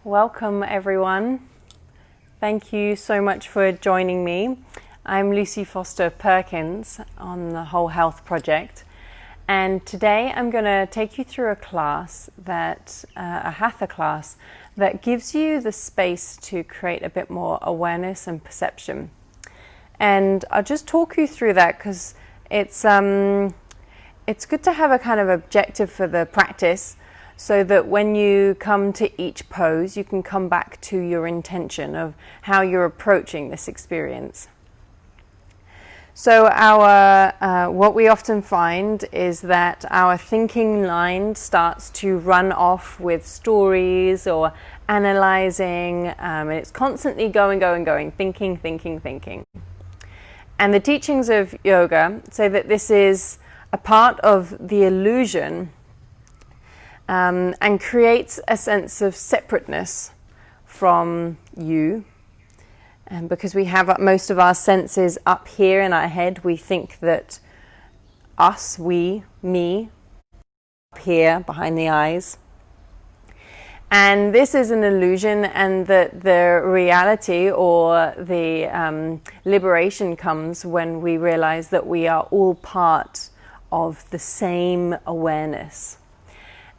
Welcome everyone. Thank you so much for joining me. I'm Lucy Foster Perkins on the Whole Health Project, and today I'm going to take you through a class a Hatha class that gives you the space to create a bit more awareness and perception. And I'll just talk you through that because it's good to have a kind of objective for the practice, so that when you come to each pose, you can come back to your intention of how you're approaching this experience. So what we often find is that our thinking mind starts to run off with stories or analyzing, and it's constantly going, thinking. And the teachings of yoga say that this is a part of the illusion, and creates a sense of separateness from you. And because we have most of our senses up here in our head, we think that us, we, me, up here behind the eyes. And this is an illusion, and that the reality or the liberation comes when we realize that we are all part of the same awareness.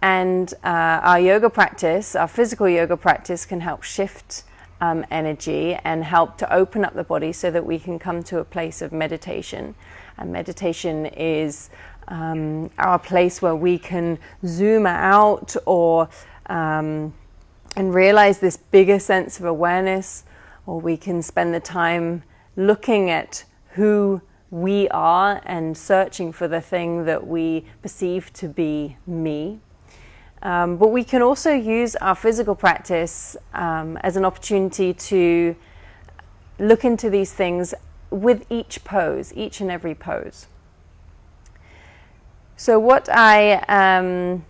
And our yoga practice, our physical yoga practice, can help shift energy and help to open up the body so that we can come to a place of meditation. And meditation is our place where we can zoom out and realize this bigger sense of awareness, or we can spend the time looking at who we are and searching for the thing that we perceive to be me. But we can also use our physical practice as an opportunity to look into these things with each pose, each and every pose. So what I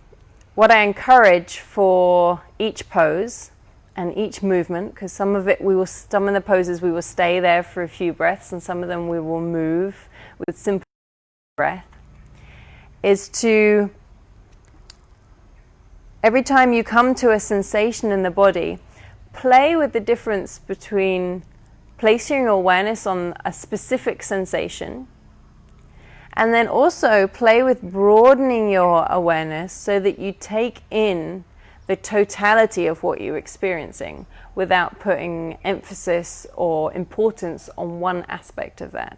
encourage for each pose and each movement, because some of the poses we will stay there for a few breaths, and some of them we will move with simple breath, is to, every time you come to a sensation in the body, play with the difference between placing your awareness on a specific sensation, and then also play with broadening your awareness so that you take in the totality of what you're experiencing without putting emphasis or importance on one aspect of that.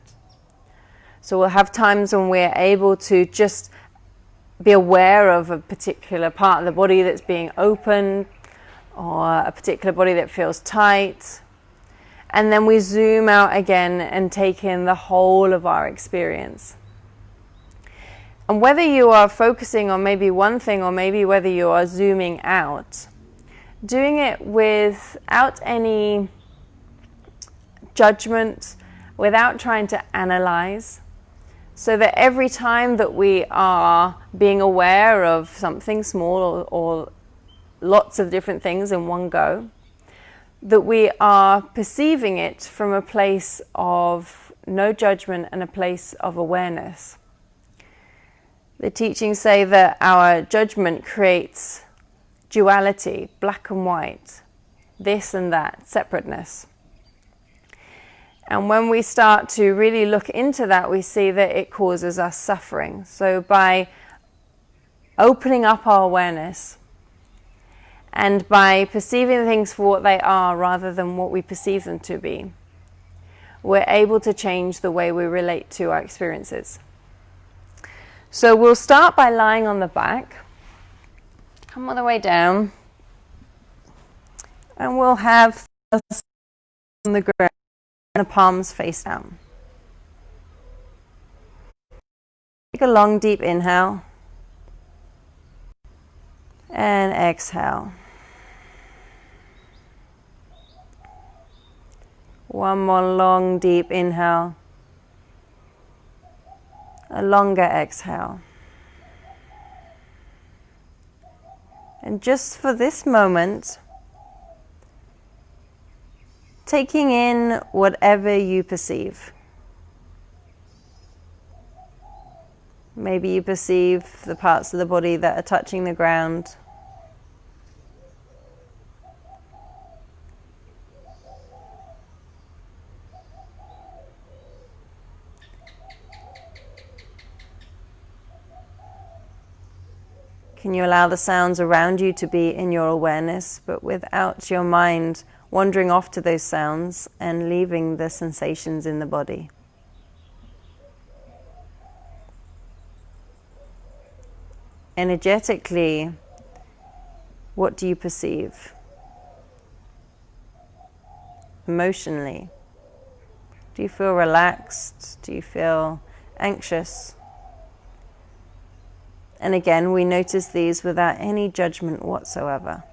So we'll have times when we're able to just be aware of a particular part of the body that's being opened, or a particular body that feels tight, and then we zoom out again and take in the whole of our experience. And whether you are focusing on maybe one thing, or maybe whether you are zooming out, doing it without any judgment, without trying to analyze, so that every time that we are being aware of something small or lots of different things in one go, that we are perceiving it from a place of no judgment and a place of awareness. The teachings say that our judgment creates duality, black and white, this and that, separateness. And when we start to really look into that, we see that it causes us suffering. So by opening up our awareness and by perceiving things for what they are rather than what we perceive them to be, we're able to change the way we relate to our experiences. So we'll start by lying on the back, come all the way down, and we'll have on the ground, and the palms face down. Take a long, deep inhale and exhale. One more long, deep inhale, a longer exhale. And just for this moment, taking in whatever you perceive. Maybe you perceive the parts of the body that are touching the ground. Can you allow the sounds around you to be in your awareness, but without your mind wandering off to those sounds and leaving the sensations in the body? Energetically, what do you perceive? Emotionally, do you feel relaxed? Do you feel anxious? And again, we notice these without any judgment whatsoever.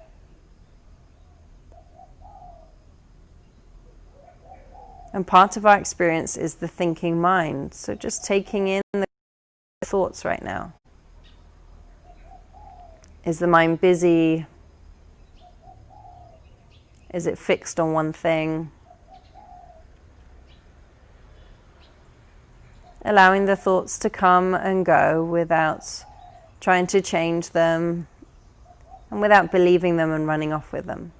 And part of our experience is the thinking mind. So just taking in the thoughts right now. Is the mind busy? Is it fixed on one thing? Allowing the thoughts to come and go without trying to change them and without believing them and running off with them.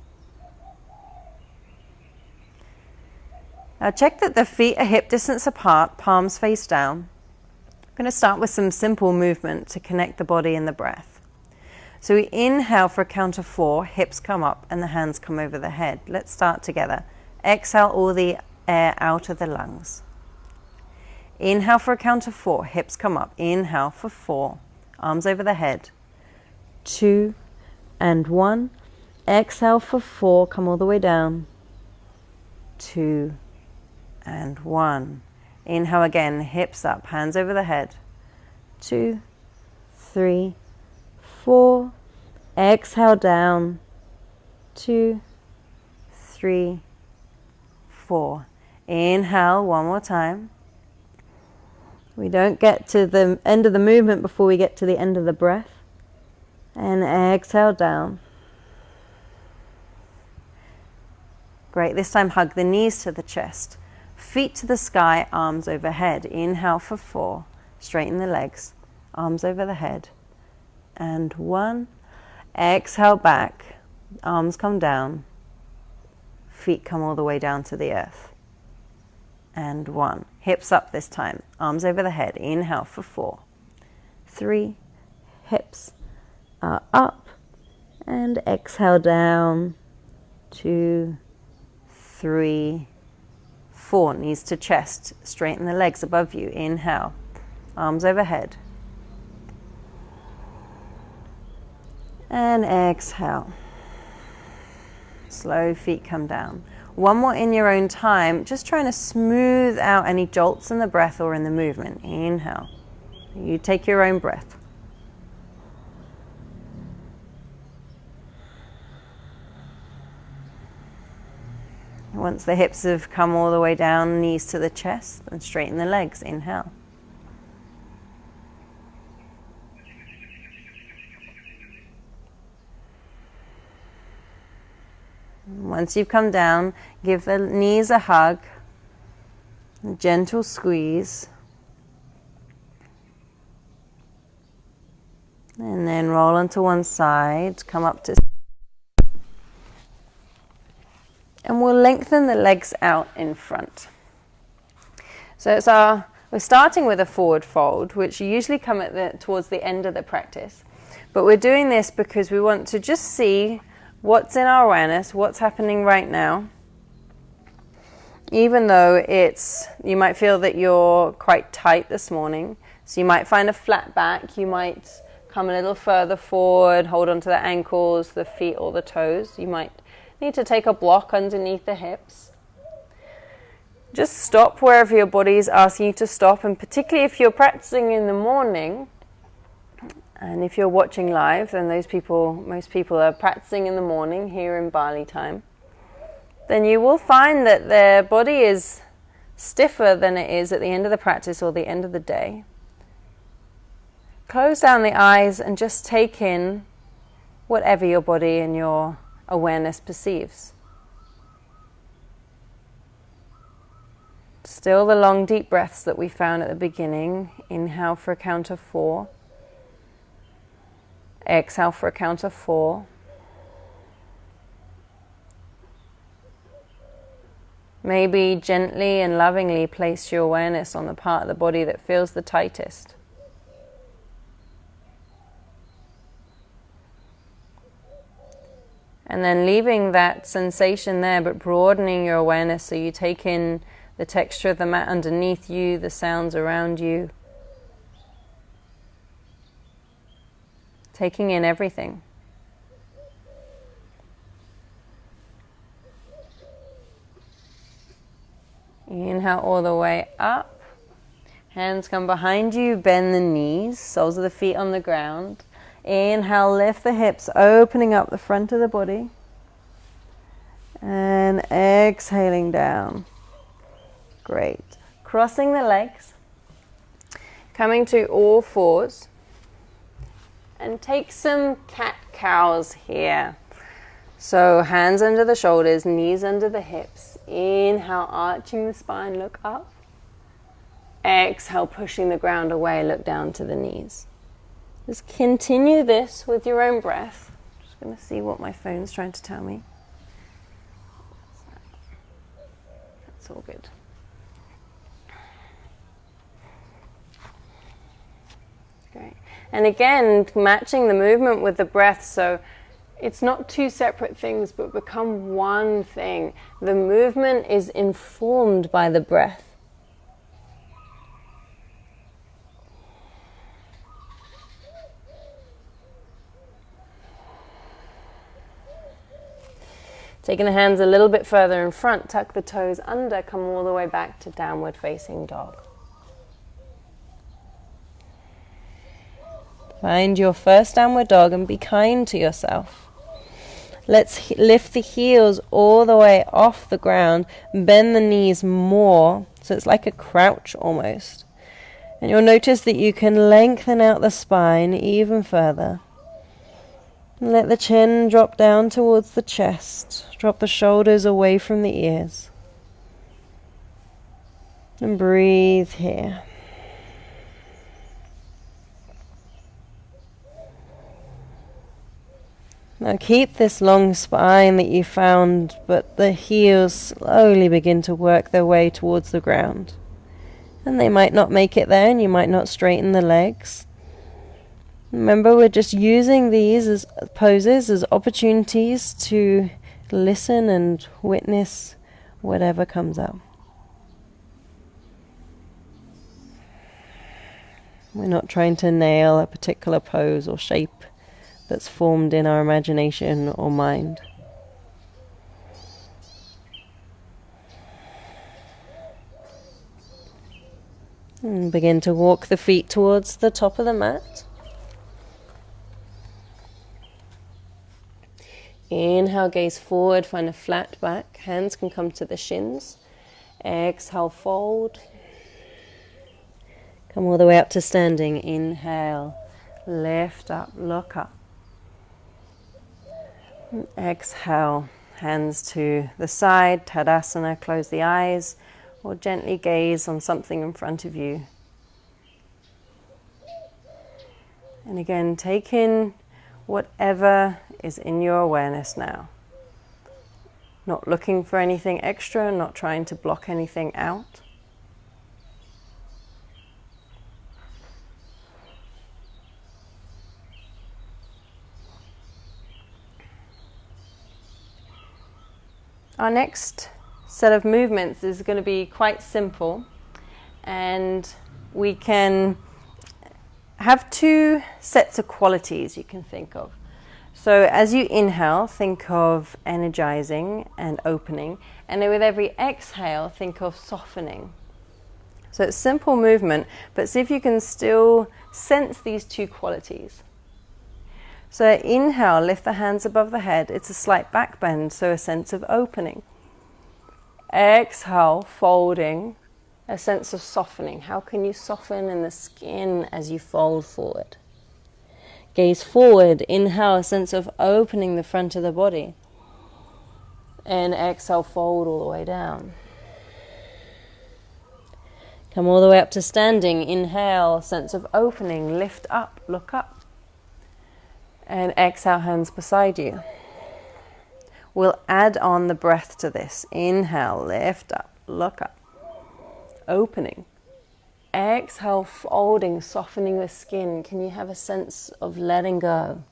Now check that the feet are hip distance apart, palms face down. I'm going to start with some simple movement to connect the body and the breath. So we inhale for a count of 4, hips come up and the hands come over the head. Let's start together. Exhale all the air out of the lungs. Inhale for a count of 4, hips come up. Inhale for 4, arms over the head. 2 and 1. Exhale for 4, come all the way down. 2 and 1. Inhale again, hips up, hands over the head. 2, 3, 4. Exhale down. 2, 3, 4. Inhale one more time. We don't get to the end of the movement before we get to the end of the breath. And exhale down. Great, this time hug the knees to the chest. Feet to the sky, arms overhead. Inhale for 4. Straighten the legs. Arms over the head. And 1. Exhale back. Arms come down. Feet come all the way down to the earth. And 1. Hips up this time. Arms over the head. Inhale for 4. 3. Hips are up. And exhale down. 2, 3, 4. Knees to chest. Straighten the legs above you. Inhale. Arms overhead. And exhale. Slow feet come down. One more in your own time, just trying to smooth out any jolts in the breath or in the movement. Inhale. You take your own breath. Once the hips have come all the way down, knees to the chest, and straighten the legs. Inhale. Once you've come down, give the knees a hug, a gentle squeeze, and then roll onto one side, come up to, and we'll lengthen the legs out in front. So we're starting with a forward fold, which you usually come towards the end of the practice, but we're doing this because we want to just see what's in our awareness, what's happening right now. Even though you might feel that you're quite tight this morning, so you might find a flat back, you might come a little further forward, hold onto the ankles, the feet or the toes. You might need to take a block underneath the hips. Just stop wherever your body is asking you to stop, and particularly if you're practicing in the morning, and if you're watching live, then most people are practicing in the morning here in Bali time, then you will find that their body is stiffer than it is at the end of the practice or the end of the day. Close down the eyes and just take in whatever your body and your awareness perceives. Still the long deep breaths that we found at the beginning. Inhale for a count of 4. Exhale for a count of 4. Maybe gently and lovingly place your awareness on the part of the body that feels the tightest. And then leaving that sensation there, but broadening your awareness so you take in the texture of the mat underneath you, the sounds around you. Taking in everything. Inhale all the way up. Hands come behind you, bend the knees, soles of the feet on the ground. Inhale, lift the hips, opening up the front of the body. And exhaling down. Great. Crossing the legs. Coming to all fours. And take some cat-cows here. So hands under the shoulders, knees under the hips. Inhale, arching the spine, look up. Exhale, pushing the ground away, look down to the knees. Just continue this with your own breath. Just going to see what my phone's trying to tell me. That's all good. Great. And again, matching the movement with the breath, so it's not two separate things, but become one thing. The movement is informed by the breath. Taking the hands a little bit further in front, tuck the toes under, come all the way back to downward facing dog. Find your first downward dog and be kind to yourself. Let's lift the heels all the way off the ground, bend the knees more, so it's like a crouch almost. And you'll notice that you can lengthen out the spine even further. And let the chin drop down towards the chest, drop the shoulders away from the ears. And breathe here. Now keep this long spine that you found, but the heels slowly begin to work their way towards the ground. And they might not make it there, and you might not straighten the legs. Remember, we're just using these as poses as opportunities to listen and witness whatever comes up. We're not trying to nail a particular pose or shape that's formed in our imagination or mind. And begin to walk the feet towards the top of the mat. Inhale, gaze forward, find a flat back. Hands can come to the shins. Exhale, fold. Come all the way up to standing. Inhale, lift up, look up. Exhale, hands to the side, Tadasana, close the eyes, or gently gaze on something in front of you. And again, take in whatever is in your awareness now. Not looking for anything extra, not trying to block anything out. Our next set of movements is going to be quite simple, and we can have two sets of qualities you can think of. So as you inhale, think of energizing and opening, and then with every exhale, think of softening. So it's simple movement, but see if you can still sense these two qualities. So inhale, lift the hands above the head. It's a slight back bend, so a sense of opening. Exhale, folding, a sense of softening. How can you soften in the skin as you fold forward? Gaze forward, inhale, a sense of opening the front of the body. And exhale, fold all the way down. Come all the way up to standing. Inhale, a sense of opening, lift up, look up. And exhale, hands beside you. We'll add on the breath to this. Inhale, lift up, look up. Opening. Exhale, folding, softening the skin. Can you have a sense of letting go?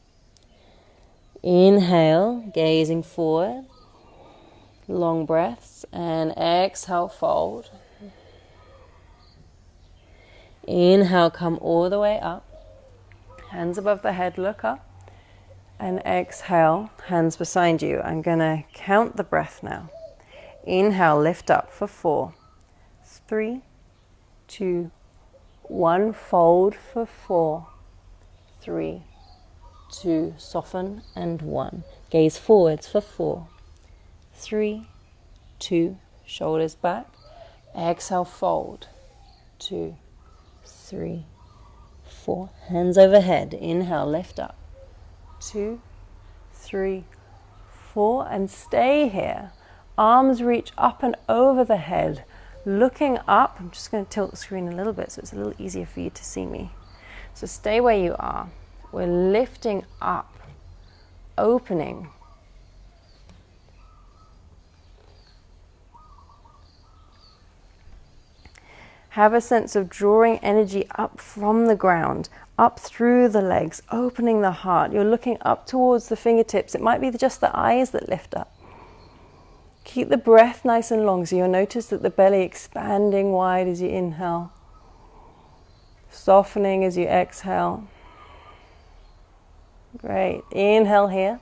Inhale, gazing forward. Long breaths. And exhale, fold. Inhale, come all the way up. Hands above the head, look up. And exhale, hands beside you. I'm going to count the breath now. Inhale, lift up for 4, 3, 2, 1. Fold for 4, 3, 2. Soften and 1. Gaze forwards for 4, 3, 2. Shoulders back. Exhale, fold. 2, 3, 4. Hands overhead. Inhale, lift up. 2, 3, 4. And stay here. Arms reach up and over the head. Looking up. I'm just going to tilt the screen a little bit so it's a little easier for you to see me. So stay where you are. We're lifting up. Opening. Have a sense of drawing energy up from the ground, up through the legs, opening the heart. You're looking up towards the fingertips. It might be just the eyes that lift up. Keep the breath nice and long, so you'll notice that the belly expanding wide as you inhale, softening as you exhale. Great. Inhale here.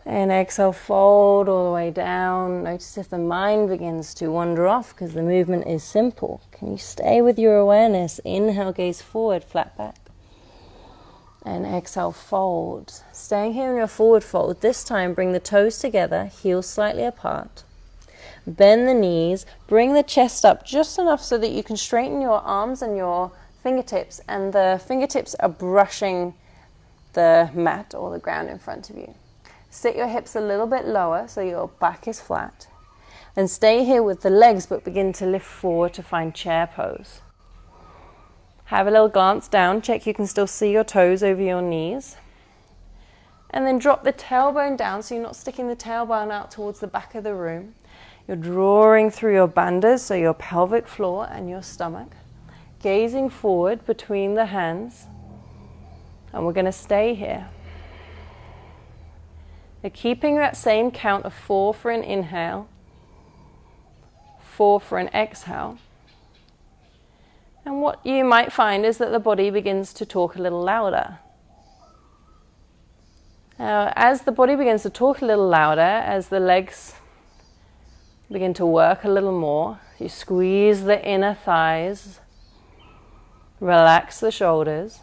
And exhale, fold all the way down. Notice if the mind begins to wander off because the movement is simple. Can you stay with your awareness? Inhale, gaze forward, flat back. And exhale, fold. Staying here in your forward fold. This time, bring the toes together, heels slightly apart. Bend the knees, bring the chest up just enough so that you can straighten your arms and your fingertips, and the fingertips are brushing the mat or the ground in front of you. Sit your hips a little bit lower so your back is flat. And stay here with the legs, but begin to lift forward to find chair pose. Have a little glance down, check you can still see your toes over your knees. And then drop the tailbone down so you're not sticking the tailbone out towards the back of the room. You're drawing through your bandhas, so your pelvic floor and your stomach. Gazing forward between the hands. And we're going to stay here. You're keeping that same count of 4 for an inhale, 4 for an exhale. And what you might find is that the body begins to talk a little louder. Now, as the body begins to talk a little louder, as the legs begin to work a little more, you squeeze the inner thighs, relax the shoulders.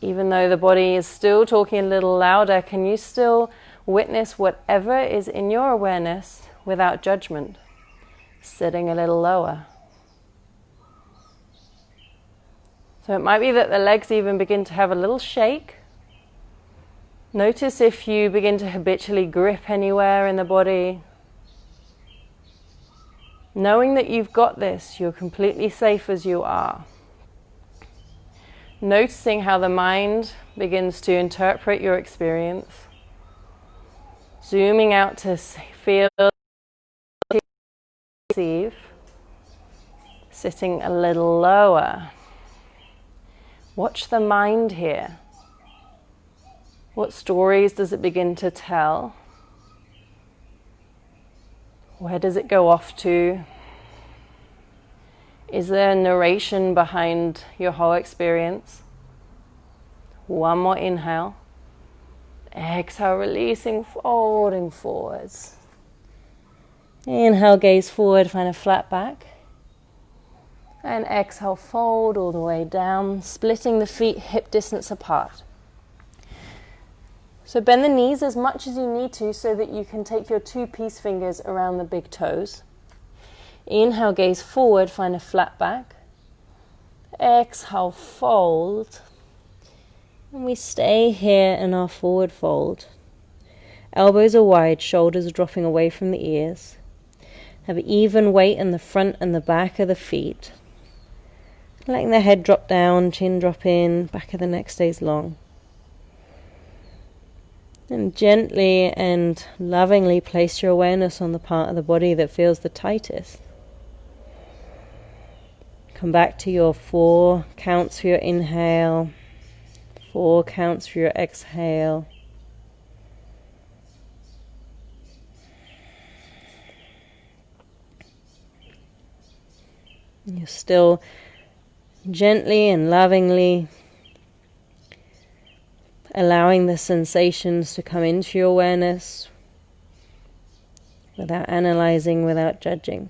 Even though the body is still talking a little louder, can you still witness whatever is in your awareness without judgment? Sitting a little lower. So it might be that the legs even begin to have a little shake. Notice if you begin to habitually grip anywhere in the body. Knowing that you've got this, you're completely safe as you are. Noticing how the mind begins to interpret your experience. Zooming out to feel, receive. Sitting a little lower. Watch the mind here. What stories does it begin to tell? Where does it go off to? Is there narration behind your whole experience? One more inhale. Exhale, releasing, folding forwards. Inhale, gaze forward, find a flat back. And exhale, fold all the way down, splitting the feet hip distance apart. So bend the knees as much as you need to so that you can take your 2 peace fingers around the big toes. Inhale, gaze forward, find a flat back. Exhale, fold. And we stay here in our forward fold. Elbows are wide, shoulders are dropping away from the ears. Have even weight in the front and the back of the feet. Letting the head drop down, chin drop in, back of the neck stays long. And gently and lovingly place your awareness on the part of the body that feels the tightest. Come back to your 4 counts for your inhale, 4 counts for your exhale. You're still gently and lovingly allowing the sensations to come into your awareness without analyzing, without judging.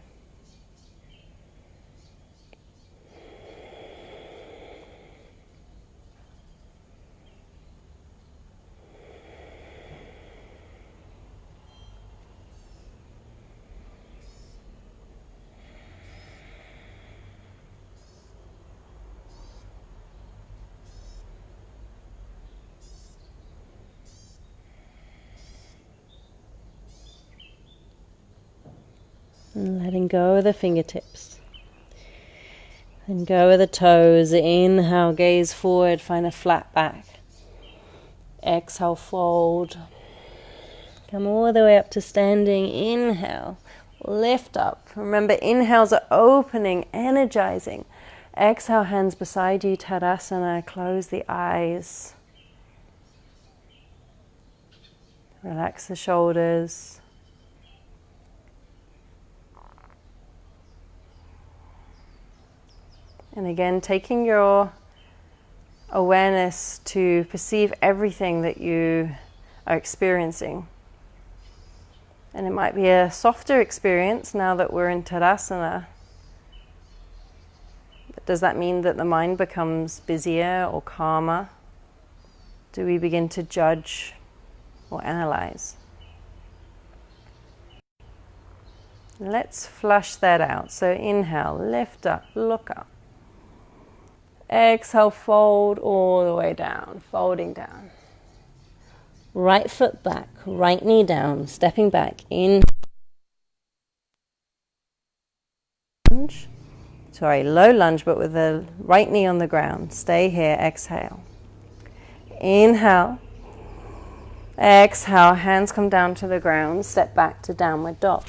And letting go of the fingertips. Then go of the toes. Inhale, gaze forward, find a flat back. Exhale, fold. Come all the way up to standing. Inhale, lift up. Remember, inhales are opening, energizing. Exhale, hands beside you, Tadasana. Close the eyes. Relax the shoulders. And again, taking your awareness to perceive everything that you are experiencing. And it might be a softer experience now that we're in Tadasana. But does that mean that the mind becomes busier or calmer? Do we begin to judge or analyze? Let's flush that out. So inhale, lift up, look up. Exhale, fold all the way down, folding down. Right foot back, right knee down, stepping back in. Lunge. Sorry, low lunge, but with the right knee on the ground. Stay here, exhale. Inhale. Exhale, hands come down to the ground, step back to downward dog.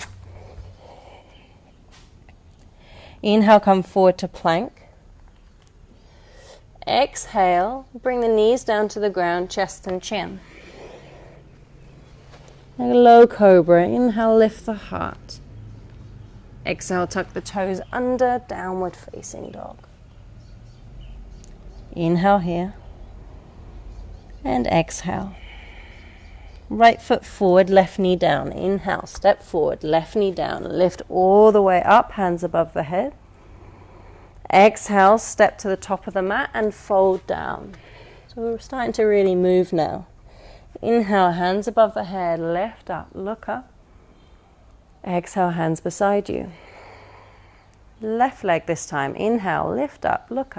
Inhale, come forward to plank. Exhale, bring the knees down to the ground, chest and chin. A low cobra. Inhale, lift the heart. Exhale, tuck the toes under, downward facing dog. Inhale here. And exhale. Right foot forward, left knee down. Inhale, step forward, left knee down. Lift all the way up, hands above the head. Exhale, step to the top of the mat and fold down. So we're starting to really move now. Inhale, hands above the head, lift up, look up. Exhale, hands beside you. Left leg this time. Inhale, lift up, look up.